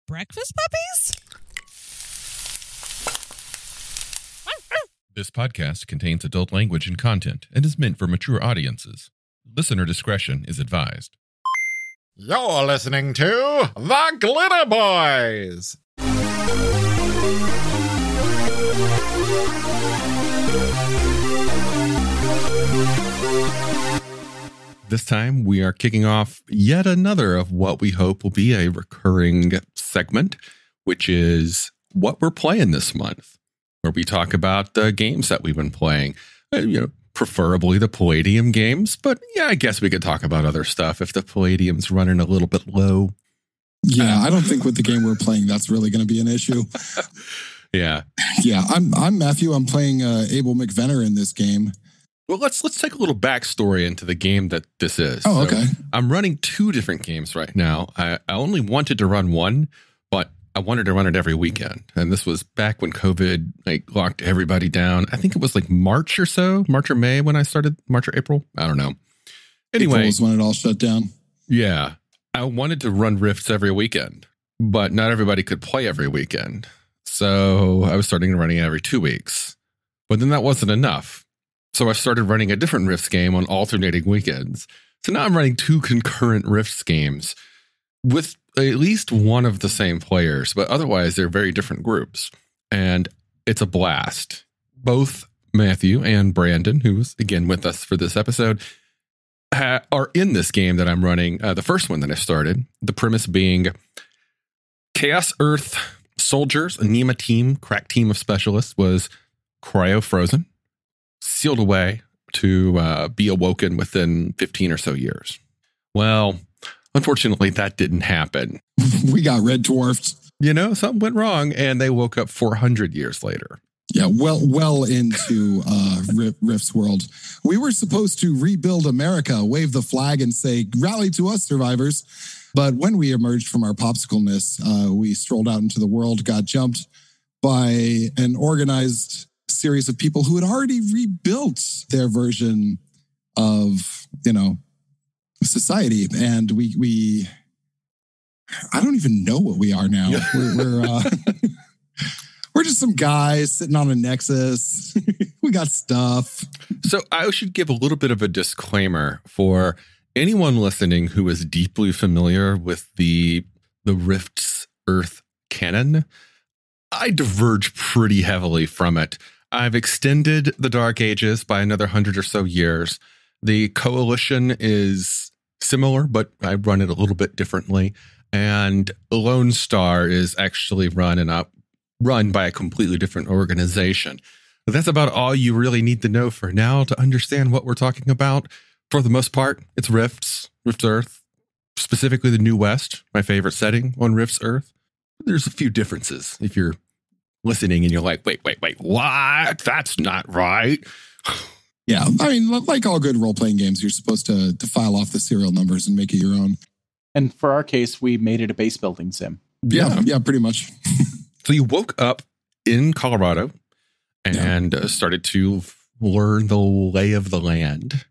breakfast puppies? This podcast contains adult language and content and is meant for mature audiences. Listener discretion is advised. You're listening to the Glitterbois. This time we are kicking off yet another of what we hope will be a recurring segment, which is what we're playing this month, where we talk about the games that we've been playing. Preferably the Palladium games, but yeah, I guess we could talk about other stuff if the Palladium's running a little bit low. Yeah, I don't think with the game we're playing that's really going to be an issue. Yeah. I'm Matthew. I'm playing Abel McVenner in this game. Well, let's take a little backstory into the game that this is. Oh, okay. I'm running two different games right now. I only wanted to run one, but I wanted to run it every weekend. And this was back when COVID locked everybody down. I think it was March or May when I started, March or April. I don't know. Anyway. April was when it all shut down. Yeah. I wanted to run Rifts every weekend, but not everybody could play every weekend. So I was starting running every 2 weeks. But then that wasn't enough. So I started running a different Rifts game on alternating weekends. So now I'm running two concurrent Rifts games with at least one of the same players, but otherwise they're very different groups. And it's a blast. Both Matthew and Brandon, who was again with us for this episode, are in this game that I'm running. The first one that I started, the premise being Chaos Earth soldiers, a NEMA team, crack team of specialists, was cryo-frozen, sealed away to be awoken within 15 or so years. Well, unfortunately, that didn't happen. We got red dwarfed. Something went wrong, and they woke up 400 years later. Yeah, well into Rift's world. We were supposed to rebuild America, wave the flag, and say, "Rally to us, survivors." But when we emerged from our popsicleness, we strolled out into the world, got jumped by an organized series of people who had already rebuilt their version of, society. And we I don't even know what we are now. We're just some guys sitting on a Nexus. We got stuff. So I should give a little bit of a disclaimer for anyone listening who is deeply familiar with the Rift's Earth canon. I diverge pretty heavily from it. I've extended the Dark Ages by another 100 or so years. The Coalition is similar, but I run it a little bit differently. And Lone Star is actually run by a completely different organization. But that's about all you really need to know for now to understand what we're talking about. For the most part, it's Rift's Earth, specifically the New West, my favorite setting on Rift's Earth. There's a few differences if you're listening and you're like, wait, what? That's not right. Yeah, I mean, like all good role-playing games, you're supposed to file off the serial numbers and make it your own. And for our case, we made it a base building sim. Yeah, pretty much. So you woke up in Colorado and started to learn the lay of the land.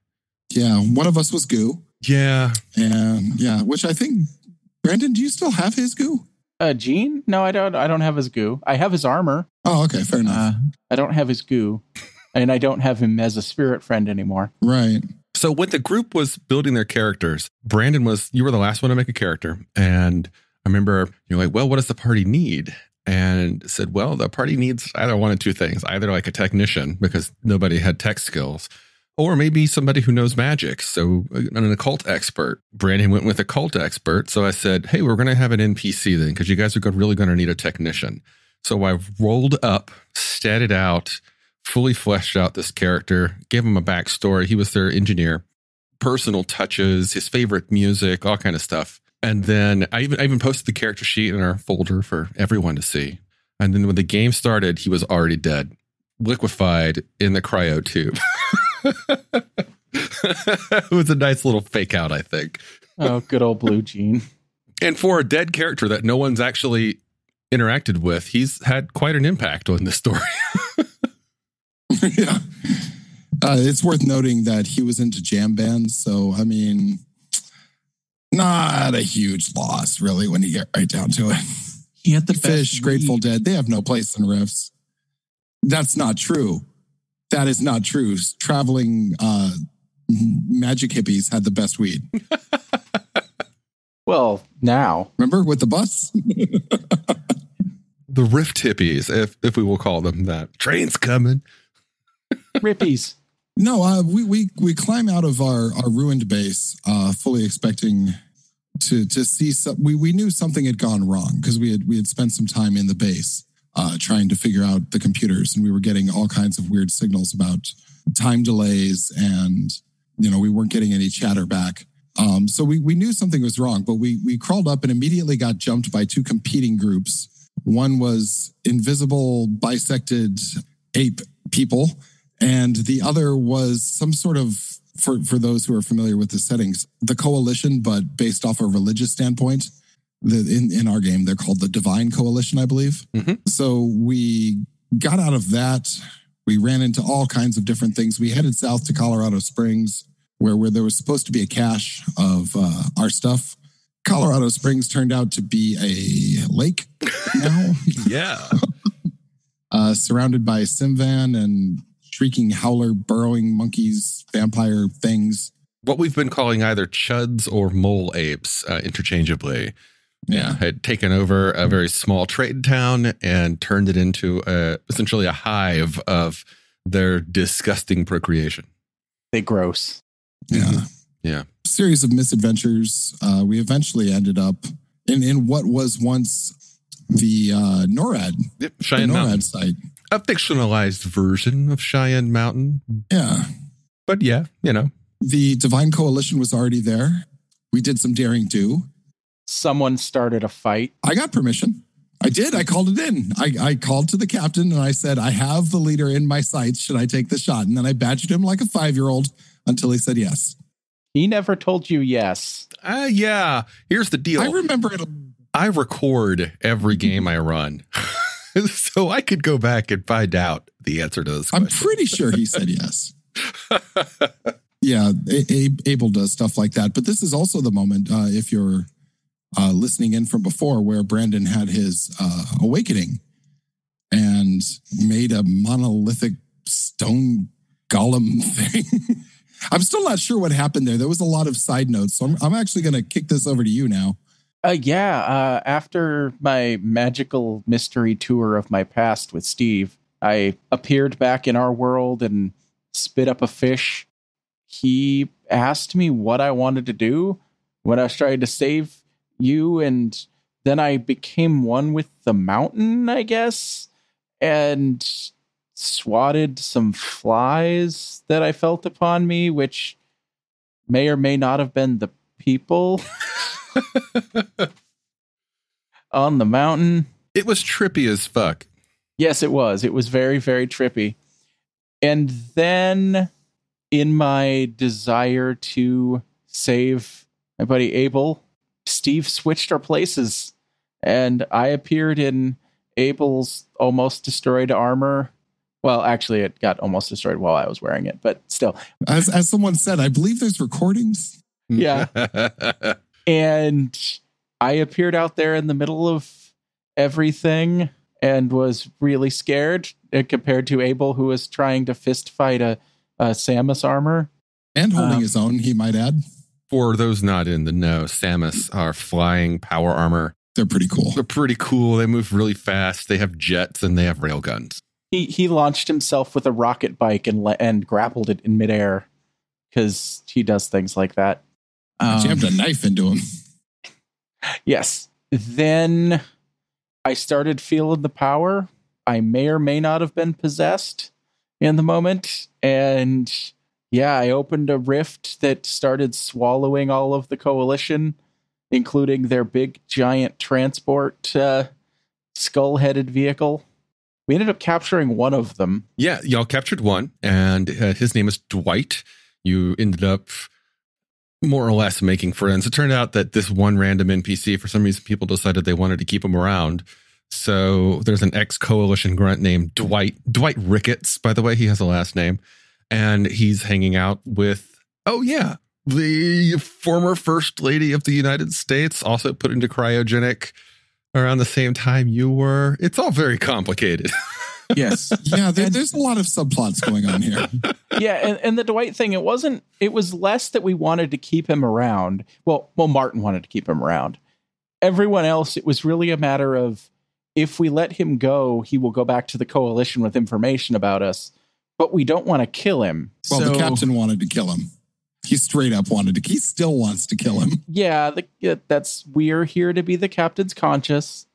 Yeah, one of us was Goo. Yeah. And which I think, Brandon, do you still have his Goo? Gene? No, I don't. I don't have his Goo. I have his armor. Oh, okay, fair enough. I don't have his Goo. And I don't have him as a spirit friend anymore. Right. So when the group was building their characters, Brandon you were the last one to make a character. And I remember you're like, well, what does the party need? And said, well, the party needs either one of two things, either a technician because nobody had tech skills, or maybe somebody who knows magic. So an occult expert. Brandon went with occult expert. So I said, hey, we're going to have an NPC then because you guys are really going to need a technician. So I rolled up, statted out, fully fleshed out this character, gave him a backstory. He was their engineer, personal touches, his favorite music, all kind of stuff. And then I even posted the character sheet in our folder for everyone to see. And then when the game started, he was already dead, liquefied in the cryo tube. It was a nice little fake out, I think. Oh, good old Blue Gene. And for a dead character that no one's actually interacted with, he's had quite an impact on this story. Yeah. It's worth noting that he was into jam bands. So, I mean, not a huge loss, really, when you get right down to it. He had the Fish, best Grateful weed. Dead, they have no place in Rifts. That's not true. That is not true. Traveling magic hippies had the best weed. Well, now. Remember with the bus? The Rift hippies, if we will call them that. Train's coming. Rippies. No, we climb out of our ruined base, fully expecting to see some. We knew something had gone wrong because we had spent some time in the base trying to figure out the computers, and we were getting all kinds of weird signals about time delays, and we weren't getting any chatter back. So we knew something was wrong, but we crawled up and immediately got jumped by two competing groups. One was invisible, bisected ape people, and the other was some sort of, for those who are familiar with the settings, the Coalition, but based off a religious standpoint. In our game, they're called the Divine Coalition, I believe. Mm-hmm. So we got out of that. We ran into all kinds of different things. We headed south to Colorado Springs, where there was supposed to be a cache of our stuff. Colorado Springs turned out to be a lake now. Yeah. Surrounded by Simvan and shrieking howler, burrowing monkeys, vampire things. What we've been calling either chuds or mole apes interchangeably. Yeah. Had taken over a very small trade town and turned it into essentially a hive of their disgusting procreation. They gross. Yeah. Yeah. Series of misadventures. We eventually ended up in what was once the NORAD. Yep, Cheyenne Mountain site. A fictionalized version of Cheyenne Mountain. Yeah. But yeah, The Divine Coalition was already there. We did some daring do. Someone started a fight. I got permission. I did. I called it in. I called to the captain and I said, I have the leader in my sights. Should I take the shot? And then I badgered him like a 5-year-old until he said yes. He never told you yes. Yeah. Here's the deal. I remember it. I record every game I run. So I could go back and find out the answer to this question. I'm pretty sure he said yes. Yeah, Abel does stuff like that. But this is also the moment, if you're listening in from before, where Brandon had his awakening and made a monolithic stone golem thing. I'm still not sure what happened there. There was a lot of side notes. So I'm actually going to kick this over to you now. After my magical mystery tour of my past with Steve, I appeared back in our world and spit up a fish. He asked me what I wanted to do when I was trying to save you, and then I became one with the mountain, I guess, and swatted some flies that I felt upon me, which may or may not have been the people on the mountain. It was trippy as fuck. Yes, it was. It was very, very trippy. And then in my desire to save my buddy Abel, Steve switched our places and I appeared in Abel's almost destroyed armor. Well, actually, it got almost destroyed while I was wearing it, but still. As someone said, I believe there's recordings. Yeah. And I appeared out there in the middle of everything and was really scared compared to Abel, who was trying to fist fight a Samus armor. And holding his own, he might add. For those not in the know, Samus are flying power armor. They're pretty cool. They're pretty cool. They move really fast. They have jets and they have railguns. He launched himself with a rocket bike and grappled it in midair because he does things like that. Jammed a knife into him. Yes. Then I started feeling the power. I may or may not have been possessed in the moment. And yeah, I opened a rift that started swallowing all of the Coalition, including their big giant transport skull-headed vehicle. We ended up capturing one of them. Yeah, y'all captured one, and his name is Dwight. You ended up more or less making friends. It turned out that this one random NPC, for some reason, people decided they wanted to keep him around. So there's an ex-Coalition grunt named Dwight Ricketts, by the way. He has a last name. And he's hanging out with, the former First Lady of the United States, also put into cryogenic around the same time you were. It's all very complicated. Yes. Yeah, there's a lot of subplots going on here. Yeah, and the Dwight thing, it was less that we wanted to keep him around. Well, Martin wanted to keep him around. Everyone else, it was really a matter of, if we let him go, he will go back to the coalition with information about us, but we don't want to kill him. Well, the captain wanted to kill him. He straight up he still wants to kill him. Yeah, we're here to be the captain's conscience.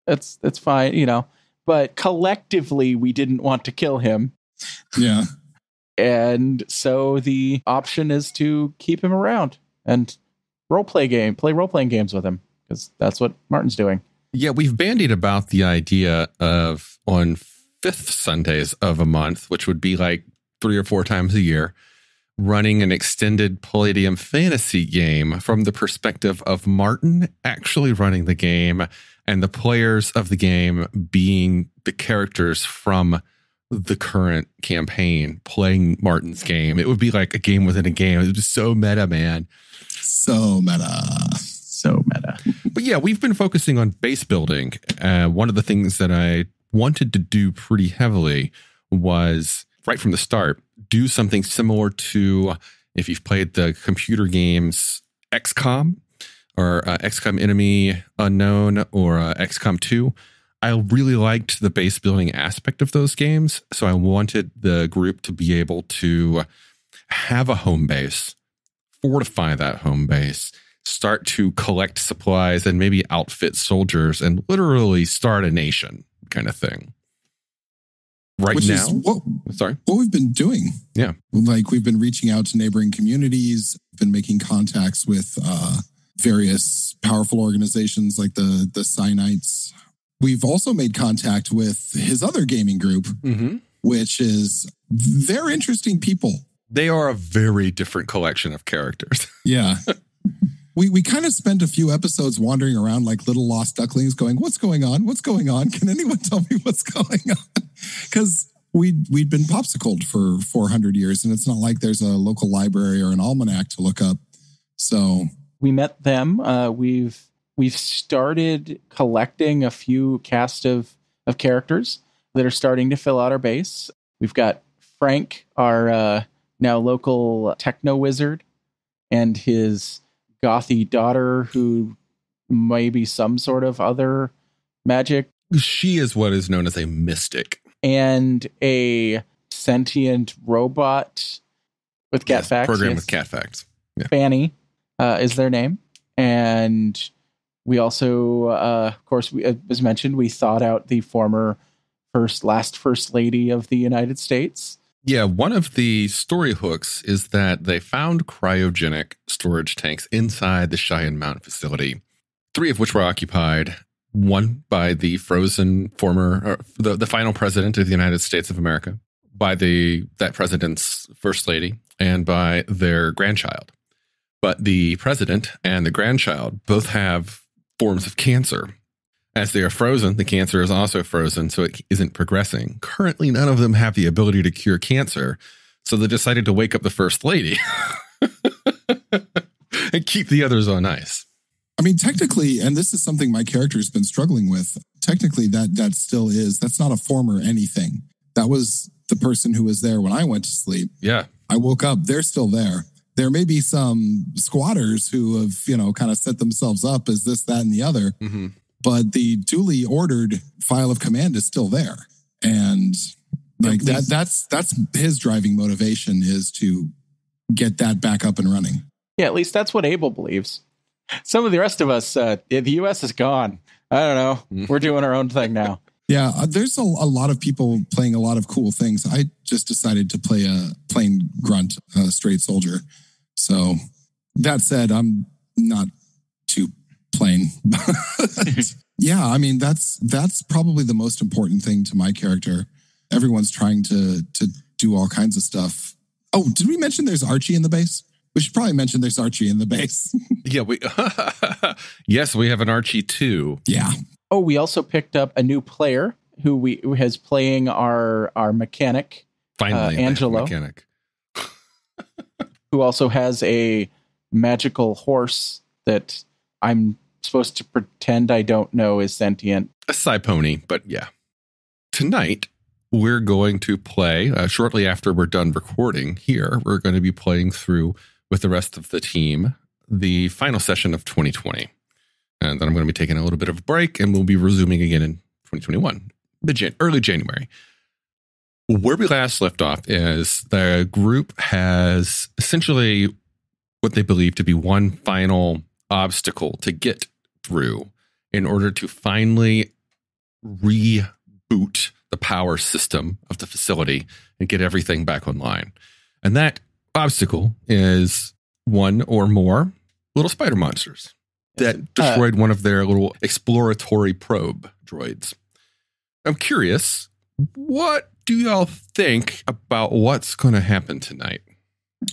That's fine, but collectively we didn't want to kill him. Yeah. And so the option is to keep him around and play role-playing games with him, because that's what Martin's doing. Yeah, we've bandied about the idea of on fifth Sundays of a month, which would be like 3 or 4 times a year, running an extended Palladium fantasy game from the perspective of Martin actually running the game and the players of the game being the characters from the current campaign playing Martin's game. It would be like a game within a game. It was just so meta, man. So meta. But yeah, we've been focusing on base building. One of the things that I wanted to do pretty heavily was, right from the start, do something similar to, if you've played the computer games XCOM or XCOM Enemy Unknown or XCOM 2. I really liked the base building aspect of those games. So I wanted the group to be able to have a home base, fortify that home base, start to collect supplies and maybe outfit soldiers and literally start a nation kind of thing. Which now, what we've been doing. Yeah. Like, we've been reaching out to neighboring communities, been making contacts with various powerful organizations like the Cyanites. We've also made contact with his other gaming group, which is, they're interesting people. They are a very different collection of characters. Yeah. We kind of spent a few episodes wandering around like little lost ducklings going, what's going on? What's going on? Can anyone tell me what's going on? Because we'd been popsicled for 400 years, and it's not like there's a local library or an almanac to look up. So we met them. We've started collecting a few cast of characters that are starting to fill out our base. We've got Frank, our now local techno wizard, and his gothy daughter, who may be some sort of other magic. She is what is known as a mystic. And a sentient robot with cat facts. Program with cat facts. Yeah. Fanny is their name. And we also, of course, as mentioned, we thought out the former last first lady of the United States. Yeah, one of the story hooks is that they found cryogenic storage tanks inside the Cheyenne Mountain facility, 3 of which were occupied, one by the frozen the final president of the United States of America, by that president's first lady, and by their grandchild. But the president and the grandchild both have forms of cancer. As they are frozen, the cancer is also frozen, so it isn't progressing. Currently, none of them have the ability to cure cancer, so they decided to wake up the first lady and keep the others on ice. I mean, technically, and this is something my character has been struggling with, technically that still is, that's not a former anything. That was the person who was there when I went to sleep. Yeah. I woke up, they're still there. There may be some squatters who have, kind of set themselves up as this, that, and the other. Mm-hmm. But the duly ordered file of command is still there. And like that's his driving motivation, is to get that back up and running. Yeah, at least that's what Abel believes. Some of the rest of us, the U.S. is gone. I don't know. We're doing our own thing now. Yeah, there's a lot of people playing a lot of cool things. I just decided to play a plain grunt, straight soldier. So that said, I'm not too plain. Yeah, I mean, that's probably the most important thing to my character. Everyone's trying to do all kinds of stuff. Oh, did we mention there's Archie in the base? We should probably mention there's Archie in the base. Yeah, yes, we have an Archie too. Yeah. Oh, we also picked up a new player who is playing our mechanic. Finally, Angelo, mechanic. who also has a magical horse that I'm supposed to pretend I don't know is sentient. A side pony, but yeah. Tonight, we're going to play, shortly after we're done recording here, we're going to be playing through with the rest of the team the final session of 2020. And then I'm going to be taking a little bit of a break, and we'll be resuming again in 2021, early January. Where we last left off is the group has essentially what they believe to be one final obstacle to get through in order to finally reboot the power system of the facility and get everything back online. And that obstacle is one or more little spider monsters that destroyed one of their little exploratory probe droids. I'm curious, what do y'all think about what's going to happen tonight?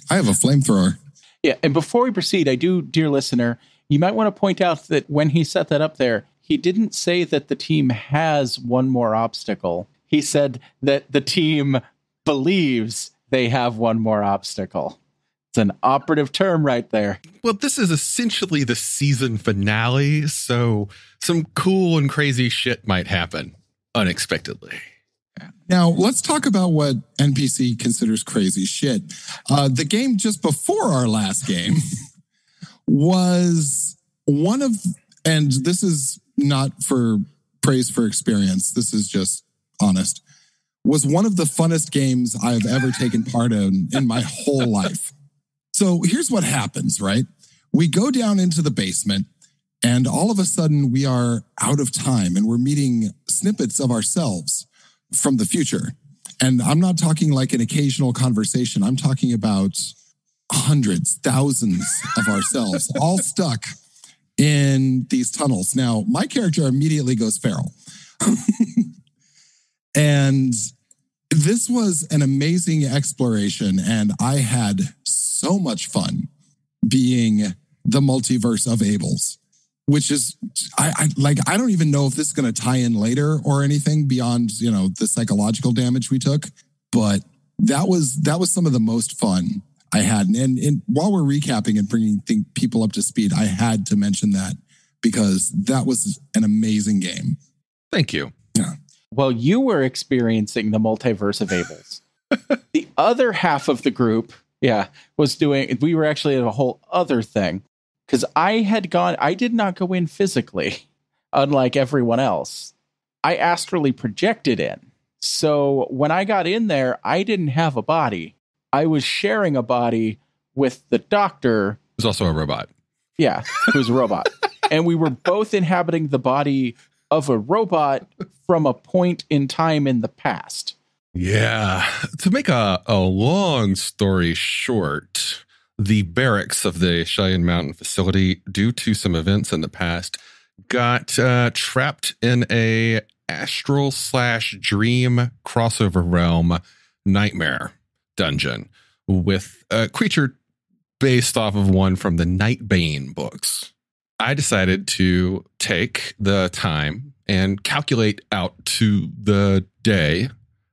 I have a flamethrower. Yeah, and before we proceed, I do, dear listener, you might want to point out that when he set that up there, he didn't say that the team has one more obstacle. He said that the team believes they have one more obstacle. It's an operative term right there. Well, this is essentially the season finale, so some cool and crazy shit might happen unexpectedly. Now, let's talk about what NPC considers crazy shit. The game just before our last game was one of, and this is not for praise for experience, this is just honest, was one of the funnest games I've ever taken part in my whole life. So here's what happens, right? We go down into the basement, and all of a sudden we are out of time, and we're meeting snippets of ourselves from the future. And I'm not talking like an occasional conversation. I'm talking about hundreds, thousands of ourselves all stuck in these tunnels. Now, my character immediately goes feral. And this was an amazing exploration, and I had so much fun being the multiverse of Abel's. Which is, I don't even know if this is going to tie in later or anything beyond, the psychological damage we took. But that was some of the most fun I had. And while we're recapping and bringing people up to speed, I had to mention that because that was an amazing game. Thank you. Yeah. Well, you were experiencing the multiverse of Abel's. The other half of the group, we were actually at a whole other thing. Because I did not go in physically, unlike everyone else. I astrally projected in. So when I got in there, I didn't have a body. I was sharing a body with the doctor. Who's also a robot. Yeah, who's a robot. And we were both inhabiting the body of a robot from a point in time in the past. Yeah. To make a long story short, the barracks of the Cheyenne Mountain facility, due to some events in the past, got trapped in a astral/dream crossover realm nightmare dungeon with a creature based off of one from the Nightbane books. I decided to take the time and calculate out to the day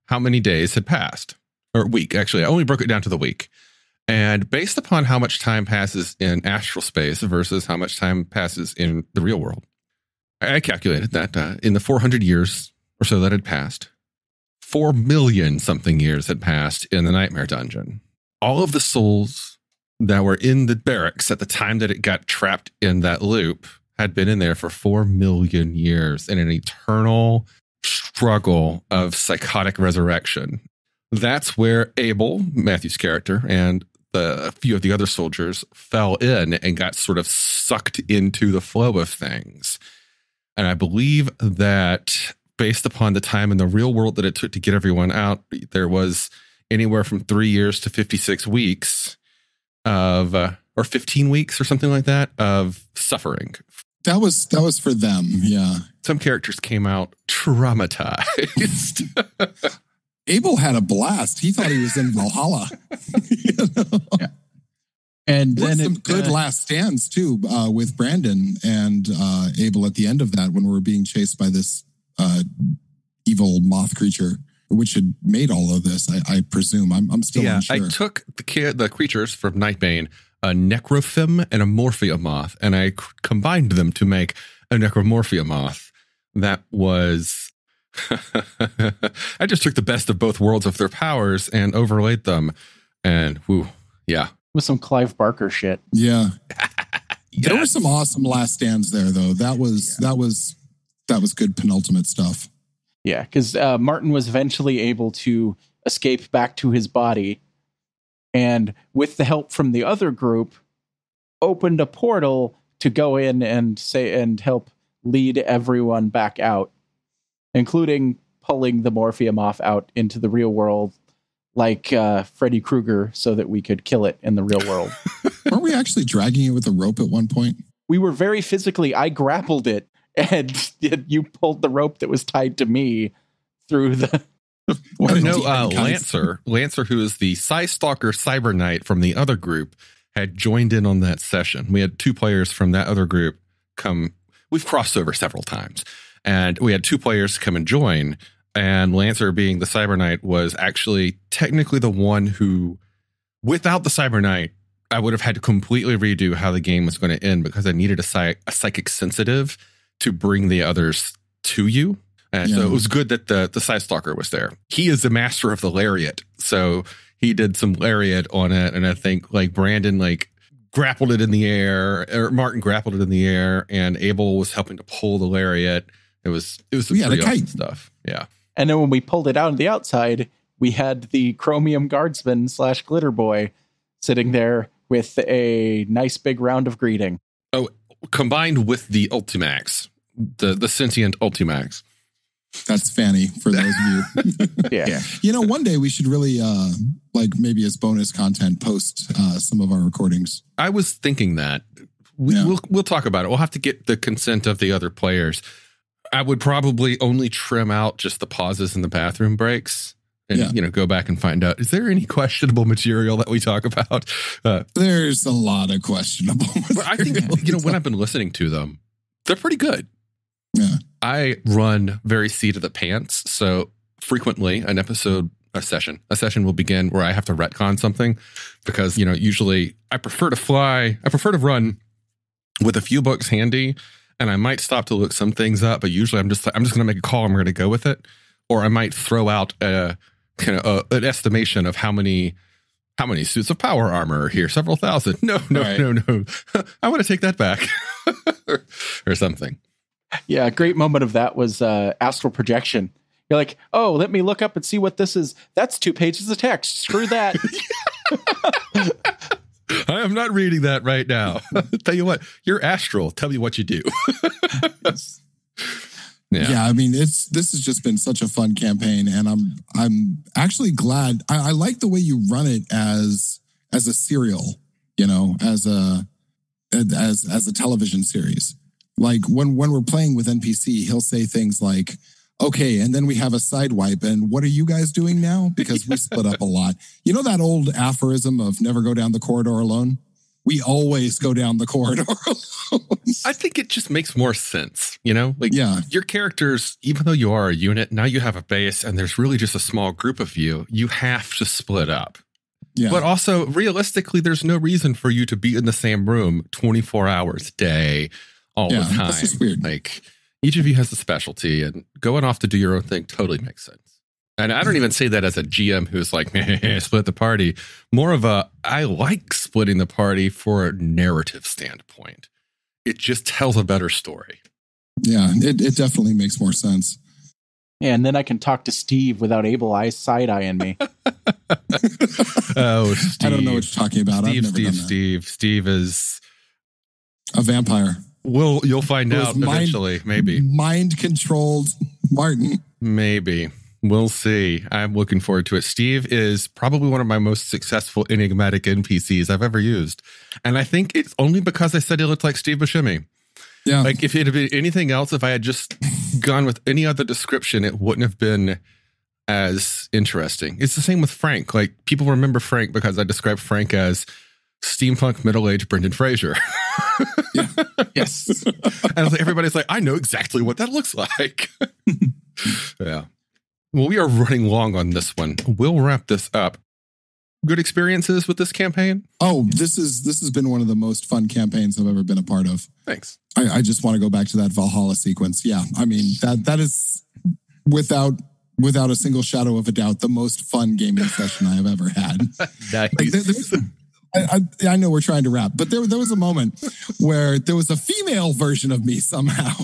how many days had passed. Or week, actually. I only broke it down to the week. And based upon how much time passes in astral space versus how much time passes in the real world, I calculated that in the 400 years or so that had passed, 4 million something years had passed in the Nightmare Dungeon. All of the souls that were in the barracks at the time that it got trapped in that loop had been in there for 4 million years in an eternal struggle of psychotic resurrection. That's where Abel, Matthew's character, and a few of the other soldiers fell in and got sort of sucked into the flow of things. And I believe that based upon the time in the real world that it took to get everyone out, there was anywhere from 3 years to 56 weeks of, or 15 weeks or something like that, of suffering. That was for them. Yeah. Some characters came out traumatized. Abel had a blast. He thought he was in Valhalla. Yeah. And then some good last stands too, with Brandon and Abel at the end of that when we were being chased by this evil moth creature, which had made all of this. I presume. I'm still unsure. I took the creatures from Nightbane. a necrophim and a morphia moth, and I combined them to make a necromorphia moth. That was... I just took the best of both worlds of their powers and overlaid them. And, woo, yeah. With some Clive Barker shit. Yeah. Yes. There were some awesome last stands there, though. That was good penultimate stuff. Yeah, because Martin was eventually able to escape back to his body, and with the help from the other group, opened a portal to go in and help lead everyone back out, including pulling the Morphia Moth out into the real world like Freddy Krueger so that we could kill it in the real world. Weren't we actually dragging it with a rope at one point? We were very physically. I grappled it, and you pulled the rope that was tied to me through the... Lancer, who is the Psy-Stalker Cyber Knight from the other group, had joined in on that session. We had 2 players from that other group come. We've crossed over several times, and we had 2 players come and join. And Lancer, being the Cyber Knight, was actually technically the one who, without the Cyber Knight, I would have had to completely redo how the game was going to end, because I needed a psychic sensitive to bring the others to you. And so it was good that the Psy-Stalker was there. He is the master of the lariat. So he did some lariat on it. And I think like Brandon grappled it in the air, or Martin grappled it in the air, and Abel was helping to pull the lariat. It was some pretty awesome stuff. Yeah. And then when we pulled it out on the outside, we had the Chromium Guardsman / Glitterbois sitting there with a nice big round of greeting. Oh, combined with the Ultimax, the sentient Ultimax. That's Fanny for those of you. Yeah. You know, one day we should really, maybe as bonus content, post some of our recordings. I was thinking that. We'll talk about it. We'll have to get the consent of the other players. I would probably only trim out just the pauses and the bathroom breaks, and go back and find out, is there any questionable material that we talk about? There's a lot of questionable material. But I think, when I've been listening to them, they're pretty good. Yeah. I run very seat of the pants. So frequently a session will begin where I have to retcon something, because, usually I prefer to run with a few books handy, and I might stop to look some things up, but usually I'm just going to make a call and we're going to go with it. Or I might throw out an estimation of how many suits of power armor are here, several thousand. No. I want to take that back or something. Yeah, a great moment of that was astral projection. You're like, oh, let me look up and see what this is. That's 2 pages of text. Screw that. I am not reading that right now. Tell you what, you're astral. Tell me what you do. Yeah, I mean, this has just been such a fun campaign, and I'm actually glad. I like the way you run it as a serial, as a television series. Like when we're playing with NPC, he'll say things like, okay, and then we have a side wipe, and what are you guys doing now? Because we split up a lot. You know that old aphorism of never go down the corridor alone? We always go down the corridor alone. I think it just makes more sense, your characters, even though you are a unit, now you have a base, and there's really just a small group of you. You have to split up. Yeah. But also, realistically, there's no reason for you to be in the same room 24 hours a day, all the time. That's just weird. Like, each of you has a specialty, and going off to do your own thing totally makes sense. And I don't even say that as a GM who's like, split the party. More of I like splitting the party for a narrative standpoint. It just tells a better story. Yeah, it definitely makes more sense. Yeah, and then I can talk to Steve without Able Eye side-eyeing me. Oh, Steve. I don't know what you're talking about. Steve is a vampire. Well, you'll find out eventually, maybe. Mind-controlled Martin. Maybe. We'll see. I'm looking forward to it. Steve is probably one of my most successful enigmatic NPCs I've ever used. And I think it's only because I said he looked like Steve Buscemi. Yeah. Like, if it had been anything else, if I had just gone with any other description, it wouldn't have been as interesting. It's the same with Frank. Like, people remember Frank because I described Frank as steampunk middle-aged Brendan Fraser. Yeah. Yes. And everybody's like, I know exactly what that looks like. Yeah. Well, we are running long on this one. We'll wrap this up. good experiences with this campaign? Oh, this has been one of the most fun campaigns I've ever been a part of. Thanks. I just want to go back to that Valhalla sequence. Yeah, I mean that is without a single shadow of a doubt the most fun gaming session I have ever had. Nice. I know we're trying to wrap, but there was a moment where there was a female version of me somehow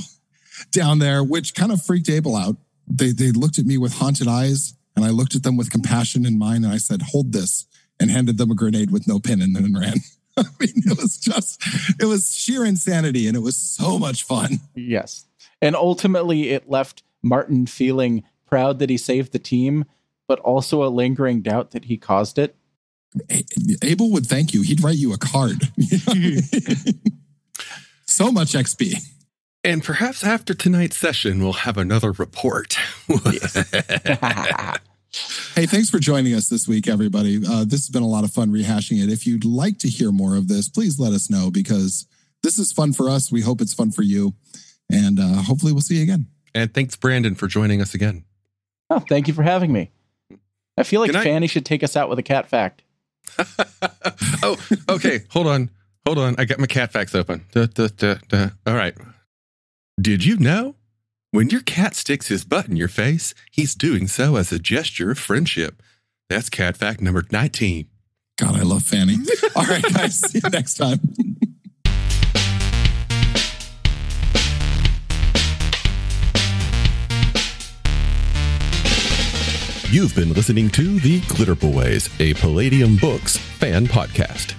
down there, which kind of freaked Abel out. They looked at me with haunted eyes, and I looked at them with compassion in mind, and I said, "Hold this," and handed them a grenade with no pin, and then ran. I mean, it was sheer insanity, and it was so much fun. Yes. And ultimately, it left Martin feeling proud that he saved the team, but also a lingering doubt that he caused it. Abel would thank you. He'd write you a card. So much XP. And perhaps after tonight's session, we'll have another report. Hey, thanks for joining us this week, everybody. This has been a lot of fun rehashing it. If you'd like to hear more of this, please let us know, because this is fun for us. We hope it's fun for you. And hopefully we'll see you again. And thanks, Brandon, for joining us again. Oh, thank you for having me. I feel like Fanny should take us out with a cat fact. Oh, okay. Hold on. I got my cat facts open. All right. Did you know? When your cat sticks his butt in your face, he's doing so as a gesture of friendship. That's cat fact number 19. God, I love Fanny. All right, guys. See you next time. You've been listening to The Glitterbois, a Palladium Books fan podcast.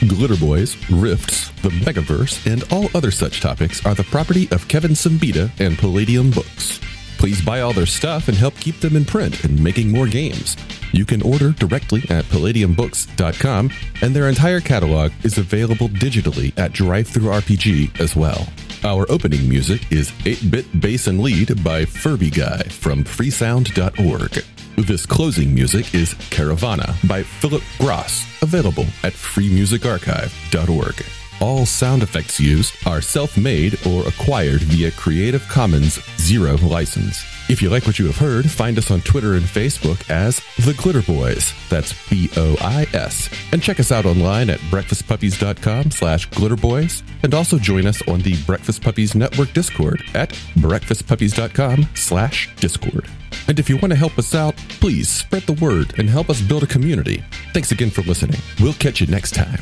Glitterbois, Rifts, the Megaverse, and all other such topics are the property of Kevin Siembieda and Palladium Books. Please buy all their stuff and help keep them in print and making more games. You can order directly at palladiumbooks.com, and their entire catalog is available digitally at Drive-Thru RPG as well. Our opening music is 8-Bit Bass and Lead by Furby Guy from freesound.org. This closing music is Caravana by Philip Gross, available at freemusicarchive.org. All sound effects used are self-made or acquired via Creative Commons 0 license. If you like what you have heard, find us on Twitter and Facebook as The Glitterbois. That's BOIS. And check us out online at breakfastpuppies.com/glitterbois. And also join us on the Breakfast Puppies Network Discord at breakfastpuppies.com/discord. And if you want to help us out, please spread the word and help us build a community. Thanks again for listening. We'll catch you next time.